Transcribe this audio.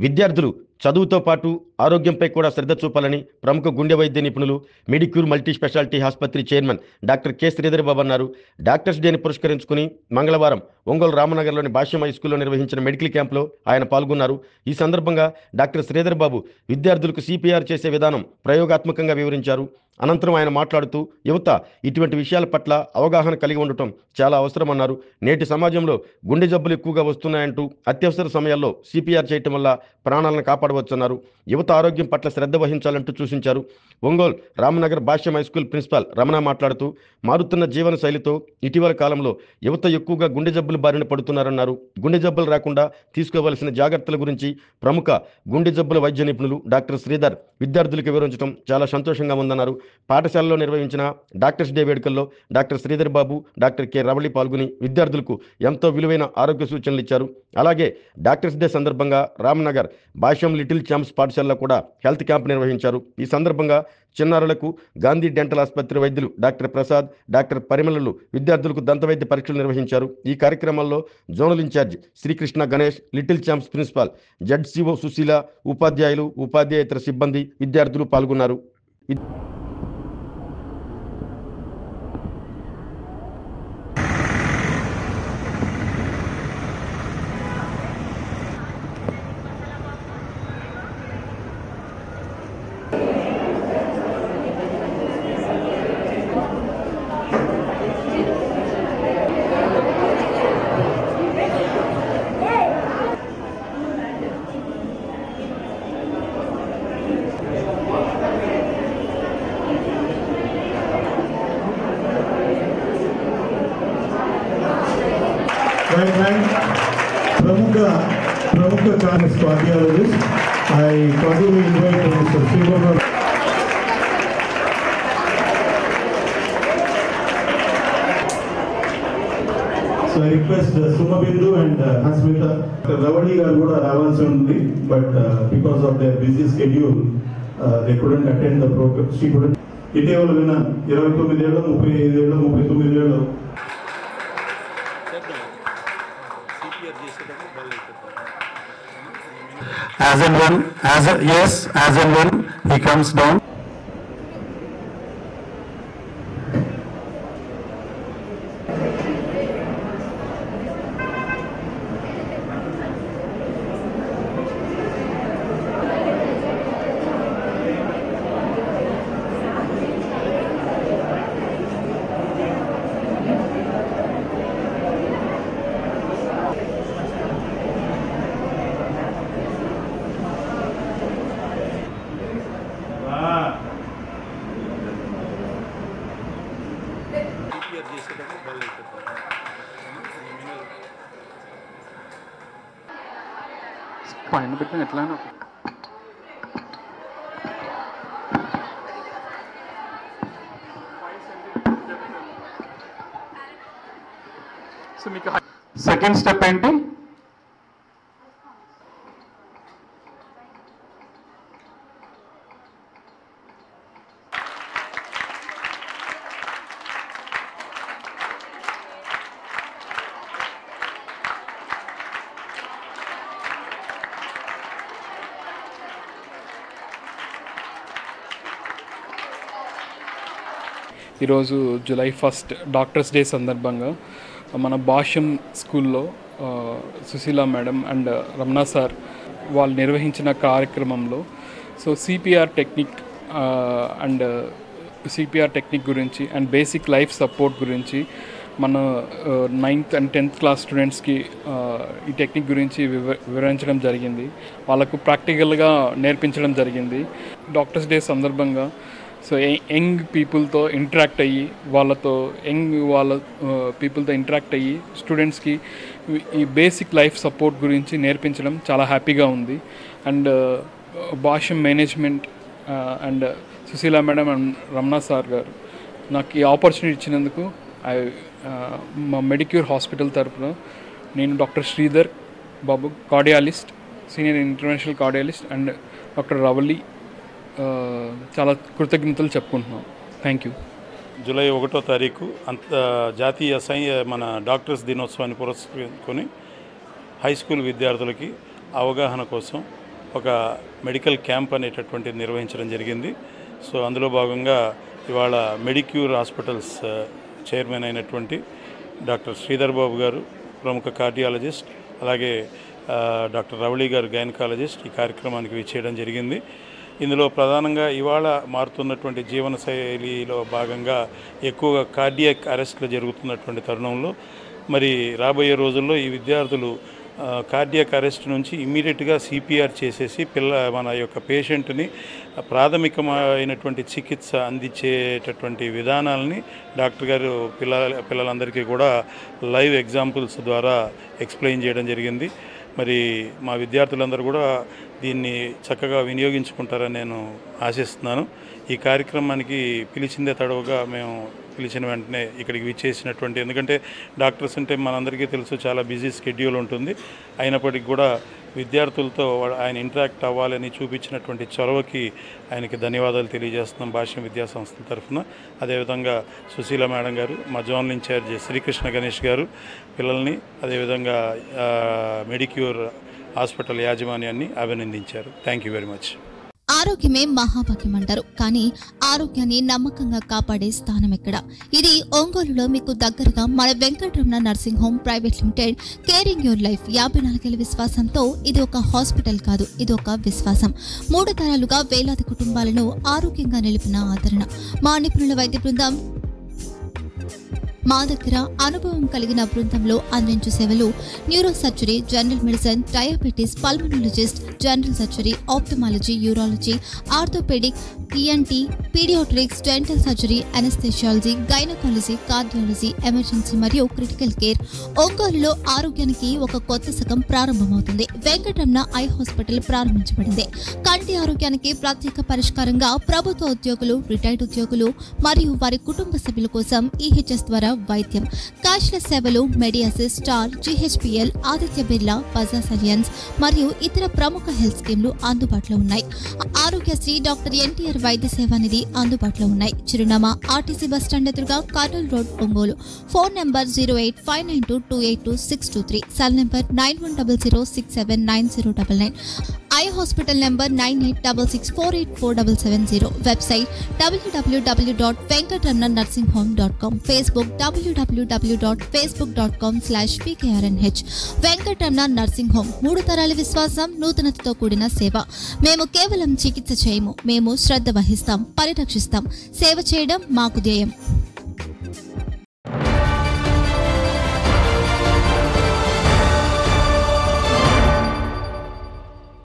విద్యార్థులు చదువుతో పాటు ఆరోగ్యంపై కూడా శ్రద్ధ చూపాలని ప్రముఖ గుండె వైద్య నిపుణులు మెడిక్యూర్ మల్టీ స్పెషాలిటీ ఆసుపత్రి chairman doctor K Sridhar Babu అన్నారు. డాక్టర్స్ డేని పురస్కరించుకుని మంగళవారం ఒంగోలు రామనగర్లోని భాష్యం హై స్కూల్లో నిర్వహించిన మెడికల్ క్యాంప్లో ఆయన పాల్గొన్నారు. ఈ సందర్భంగా డాక్టర్ శ్రీధర్ బాబు విద్యార్థులకు సిపిఆర్ చేసే విధానం ప్రయోగాత్మకంగా వివరించారు. అనంతరం ఆయన మాట్లాడుతూ యువత ఇటువంటి విషయాల పట్ల అవగాహన కలిగి ఉండటం చాలా అవసరమన్నారు. నేటి సమాజంలో గుండె జబ్బులు ఎక్కువగా వస్తున్నాయంటూ అత్యవసర సమయాల్లో సిపిఆర్ చేయటం వల్ల ప్రాణాలను కాపాడవచ్చన్నారు. యువత ఆరోగ్యం పట్ల శ్రద్ధ వహించాలంటూ సూచించారు. ఒంగోలు రామనగర్ భాష్యం హై స్కూల్ ప్రిన్సిపాల్ రమణ మాట్లాడుతూ మారుతున్న జీవన శైలితో ఇటీవల కాలంలో యువత ఎక్కువగా గుండె జబ్బులు బారిన పడుతున్నారన్నారు. గుండె జబ్బులు రాకుండా తీసుకోవాల్సిన జాగ్రత్తల గురించి ప్రముఖ గుండె జబ్బుల వైద్య నిపుణులు డాక్టర్ శ్రీధర్ విద్యార్థులకు వివరించడం చాలా సంతోషంగా ఉందన్నారు. పాఠశాలలో నిర్వహించిన డాక్టర్స్ డే వేడుకల్లో doctor Sridhar Babu, doctor K Ravali పాల్గొని విద్యార్థులకు ఎంతో విలువైన ఆరోగ్య సూచనలు ఇచ్చారు. అలాగే డాక్టర్స్ డే సందర్భంగా రామ్నగర్ భాష్యం లిటిల్ ఛాంప్స్ పాఠశాలలో కూడా హెల్త్ క్యాంప్ నిర్వహించారు. ఈ సందర్భంగా చిన్నారులకు గాంధీ డెంటల్ ఆసుపత్రి వైద్యులు డాక్టర్ ప్రసాద్, డాక్టర్ పరిమళలు విద్యార్థులకు దంతవైద్య పరీక్షలు నిర్వహించారు. ఈ కార్యక్రమంలో zonal in-charge Srikrishna Ganesh, little champs principal జడ్సిఓ సుశీల, ఉపాధ్యాయులు, ఉపాధ్యాయేతర సిబ్బంది, విద్యార్థులు పాల్గొన్నారు. प्रमुख cardiologist. I cordially invite Mr. Srivaram. So I request Sumabindu and Hasmita. Ravali garu kuda ravalsi undi, but because of their busy schedule, they couldn't attend the program. She couldn't. ఇటీవల విన్న 29 ఏళ్ళు 35 ఏళ్ళు 39 ఏళ్ళు as and when he comes down. పైన పెట్టిన ఎట్లా so మీకు second step ఏంటి? ఈరోజు జూలై 1 డాక్టర్స్ డే సందర్భంగా మన భాష్యం స్కూల్లో Susheela madam and Ramana sir వాళ్ళు నిర్వహించిన కార్యక్రమంలో సో సిపిఆర్ టెక్నిక్ గురించి అండ్ బేసిక్ లైఫ్ సపోర్ట్ గురించి మన 9th and 10th క్లాస్ స్టూడెంట్స్కి ఈ టెక్నిక్ గురించి వివరించడం జరిగింది. వాళ్ళకు ప్రాక్టికల్గా నేర్పించడం జరిగింది. డాక్టర్స్ డే సందర్భంగా సో యంగ్ పీపుల్తో ఇంటరాక్ట్ అయ్యి పీపుల్తో ఇంటరాక్ట్ అయ్యి స్టూడెంట్స్కి ఈ బేసిక్ లైఫ్ సపోర్ట్ గురించి నేర్పించడం చాలా హ్యాపీగా ఉంది. And Bhashyam management and Susheela madam and Ramana sir గారు నాకు ఈ ఆపర్చునిటీ ఇచ్చినందుకు మా మెడిక్యూర్ హాస్పిటల్ తరఫున నేను doctor Sridhar Babu కార్డియాలిస్ట్, senior international కార్డియాలిస్ట్ and doctor Ravali చాలా కృతజ్ఞతలు చెప్పుకుంటున్నాం. Thank you. జూలై 1వ తారీఖు జాతీయ మన డాక్టర్స్ దినోత్సవాన్ని పురస్కరించుకొని హై స్కూల్ విద్యార్థులకి అవగాహన కోసం ఒక మెడికల్ క్యాంప్ అనేటటువంటిది నిర్వహించడం జరిగింది. సో అందులో భాగంగా ఇవాళ మెడిక్యూర్ హాస్పిటల్స్ చైర్మన్ అయినటువంటి డాక్టర్ శ్రీధర్ బాబు గారు, ప్రముఖ కార్డియాలజిస్ట్, అలాగే డాక్టర్ రవళి గారు గైనకాలజిస్ట్ ఈ కార్యక్రమానికి విచ్చేయడం జరిగింది. ఇందులో ప్రధానంగా ఇవాళ మారుతున్నటువంటి జీవనశైలిలో భాగంగా ఎక్కువగా కార్డియాక్ అరెస్ట్లు జరుగుతున్నటువంటి తరుణంలో మరి రాబోయే రోజుల్లో ఈ విద్యార్థులు కార్డియాక్ అరెస్ట్ నుంచి ఇమ్మీడియట్గా సిపిఆర్ చేసేసి మన యొక్క పేషెంట్ని ప్రాథమికమైనటువంటి చికిత్స అందించేటటువంటి విధానాలని డాక్టర్ గారు పిల్లలందరికీ కూడా లైవ్ ఎగ్జాంపుల్స్ ద్వారా ఎక్స్ప్లెయిన్ చేయడం జరిగింది. మరి మా విద్యార్థులందరూ కూడా దీన్ని చక్కగా వినియోగించుకుంటారని నేను ఆశిస్తున్నాను. ఈ కార్యక్రమానికి పిలిచిందే తడవుగా మేము పిలిచిన వెంటనే ఇక్కడికి విచ్చేసినటువంటి, ఎందుకంటే డాక్టర్స్ అంటే మనందరికీ తెలుసు చాలా బిజీ షెడ్యూల్ ఉంటుంది. అయినప్పటికీ కూడా విద్యార్థులతో ఆయన ఇంటరాక్ట్ అవ్వాలని చూపించినటువంటి చొరవకి ఆయనకి ధన్యవాదాలు తెలియజేస్తున్నాం భాష్యం విద్యా సంస్థల తరఫున. అదేవిధంగా సుశీల మేడం గారు, మా జోనల్ ఇన్ఛార్జ్ శ్రీకృష్ణ గణేష్ గారు పిల్లల్ని, అదేవిధంగా మెడిక్యూర్ హాస్పిటల్ యాజమాన్యాన్ని అభినందించారు. Thank you very much. ఆరోగ్యమే మహాభాగ్యం అంటారు, కానీ ఆరోగ్యాన్ని నమ్మకంగా కాపాడే స్థానం ఎక్కడ? ఇది ఒంగోలులో మీకు దగ్గరగా మన Venkataramana nursing home private limited. Caring your life 54 ఏళ్ల విశ్వాసంతో ఇది ఒక హాస్పిటల్ కాదు, ఇది ఒక విశ్వాసం. 3 తరాలుగా వేలాది కుటుంబాలను ఆరోగ్యంగా నిలిపిన ఆదరణ. మా నిపుణుల వైద్య బృందం మా దగ్గర అనుభవం కలిగిన బృందంలో అందించే సేవలు neuro surgery, general medicine, diabetes, pulmonologist, general surgery, ophthalmology, urology, orthopaedic, ENT, paediatrics, dental surgery, anaesthesiology, gynaecology, cardiology, emergency మరియు క్రిటికల్ కేర్. ఒంగోలులో ఆరోగ్యానికి ఒక కొత్త శకం ప్రారంభమవుతుంది. వెంకటరమణ ఐ హాస్పిటల్ ప్రారంభించబడింది. కంటి ఆరోగ్యానికి ప్రత్యేక పరిష్కారంగా ప్రభుత్వ ఉద్యోగులు, రిటైర్డ్ ఉద్యోగులు మరియు వారి కుటుంబ సభ్యుల కోసం ఈహెచ్ఎస్ ద్వారా వైద్యం, క్యాష్లెస్ సేవలు, మెడియాసిస్, స్టార్, జీహెచ్పిఎల్, ఆదిత్య బిర్లా, బజాజ్ అలియన్స్ మరియు ఇతర ప్రముఖ హెల్త్ స్కీమ్లు అందుబాటులో ఉన్నాయి. ఆరోగ్యశ్రీ, డాక్టర్ ఎన్టీఆర్ వైద్య సేవా నిధి అందుబాటులో ఉన్నాయి. చిరునామా ఆర్టీసీ బస్టాండ్ ఎదురుగా, Kurnool road, Ongole. Phone number 08592282623, cell number 9100679099, eye hospital number 9866484770, website www.venkatramanarsinghome.com, Facebook www.facebook.com/vkrnh. Venkataramana nursing home, 3 తరాల విశ్వాసం, నూతనతతో కూడిన సేవ. మేము కేవలం చికిత్స చేయము, మేము శ్రద్ధ వహిస్తాం, పరిరక్షిస్తాం. సేవ చేయడం మాకు ధ్యేయం.